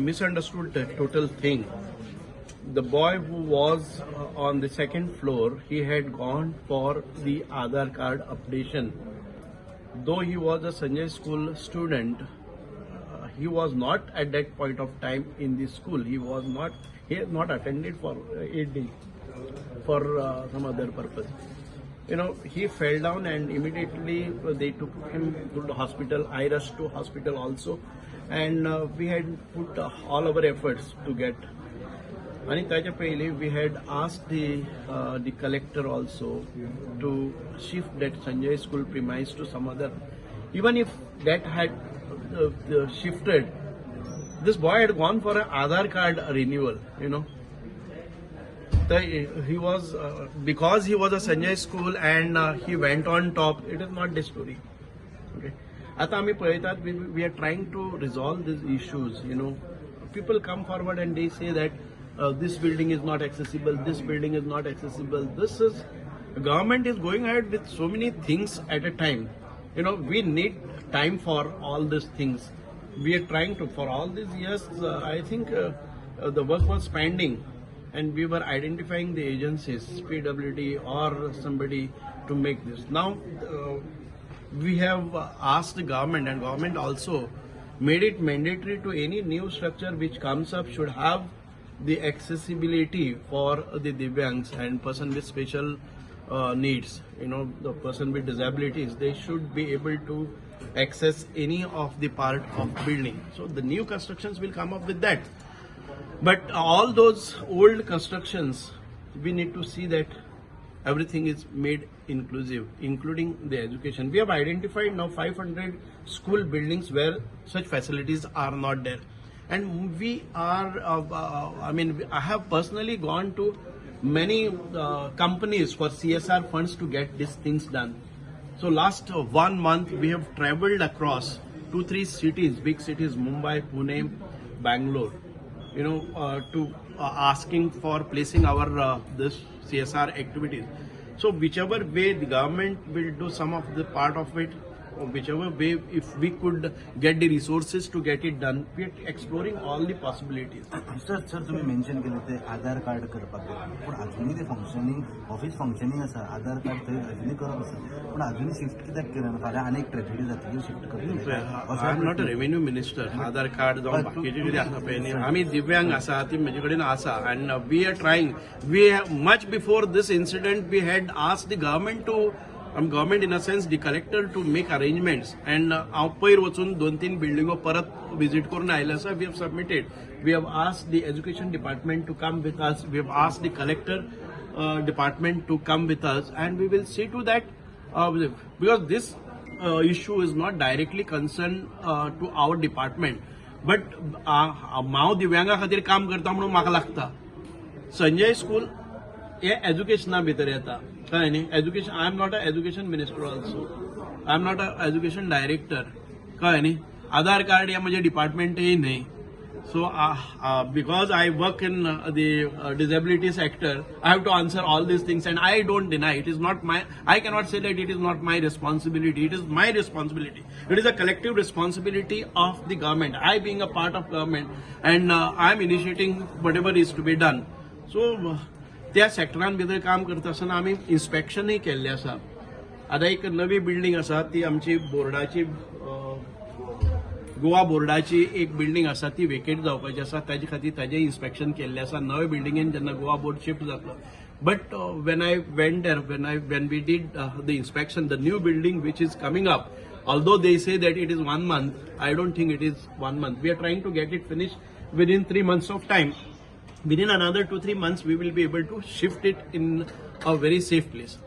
misunderstood the total thing. The boy who was on the second floor, he had gone for the Aadhaar card updation. Though he was a Sanjay school student, he was not at that point of time in the school. He had not attended for 8 days for some other purpose. He fell down and immediately they took him to the hospital. I rushed to hospital also, and we had put all our efforts to get. And we had asked the collector also to shift that Sanjay school premise to some other. Even if that had shifted, this boy had gone for an Aadhaar card renewal. He was because he was a Sanjay school and he went on top. It is not the story. Okay. We are trying to resolve these issues. People come forward and they say that this building is not accessible. This building is not accessible. The government is going ahead with so many things at a time. We need time for all these things. We are trying to, for all these years, I think the work was pending. And we were identifying the agencies, PWD or somebody, to make this. Now, we have asked the government, and government also made it mandatory to any new structure which comes up should have the accessibility for the Divyangs and person with special needs. The person with disabilities, they should be able to access any of the part of building. So the new constructions will come up with that. But all those old constructions, we need to see that everything is made inclusive, including the education. We have identified now 500 school buildings where such facilities are not there. And we are, I have personally gone to many companies for CSR funds to get these things done. So last 1 month, we have traveled across 2-3 cities, big cities, Mumbai, Pune, Bangalore. To asking for placing our this CSR activities. So whichever way the government will do some of the part of it, or whichever way, if we could get the resources to get it done, we are exploring all the possibilities. Sir, तुम्ही mention केले ते आधार card करपाक पण अजूनही ते functioning office functioning आसा आधार card थंय अजूनही करप आसा पण अजूनही शिफ्ट कित्याक केलेना फाल्यां अनेक ट्रेजेडी जातली शिफ्ट करतले I am not a revenue minister Aadhaar card जावन बाकीचे कितें आसा पळय न्ही आमी दिव्यांग आसा ती म्हजे कडेन आसा and we are trying we much before this incident we had asked the government to government in a sense the collector to make arrangements and हांव पयर वचून 2-3 बिल्डिंगो परत विजिट करून आयले आसा we have submitted. We have asked the education department to come with us. We have asked the collector department to come with us, and we will see to that because this issue is not directly concerned to our department, but हांव दिव्यांगा खातीर काम करता म्हणून म्हाका लागता Sanjay school हे एज्युकेशना भितर येता कळ्ळें न्ही education I am not a education minister also I am not a education director कळ्ळें न्ही आधार कार्ड हे म्हजे डिपार्टमेंटय न्ही so because I work in the disability sector I have to answer all these things and I don't deny it is not my I cannot say that it is not my responsibility it is my responsibility it is a collective responsibility of the government I being a part of government and I am initiating whatever is to be done so त्या सेक्टरान भितर काम करता आसतना आमी इन्स्पेक्शनय केल्लें आसा आतां एक नवी बिल्डींग आसा ती आमची बोर्डाची गोवा बोर्डाची एक बिल्डींग आसा ती वेकेट जावपाची आसा ताजे खातीर ताजें इन्स्पेक्शन केल्लें आसा नवे बिल्डिंगेन जेन्ना गोवा बोर्ड शिफ्ट जातलो but when I went there when we did the inspection the new building which is coming up although they say that it is 1 month, I don't think it is 1 month. We are trying to get it finished within 3 months of time. Within another 2-3 months, we will be able to shift it in a very safe place.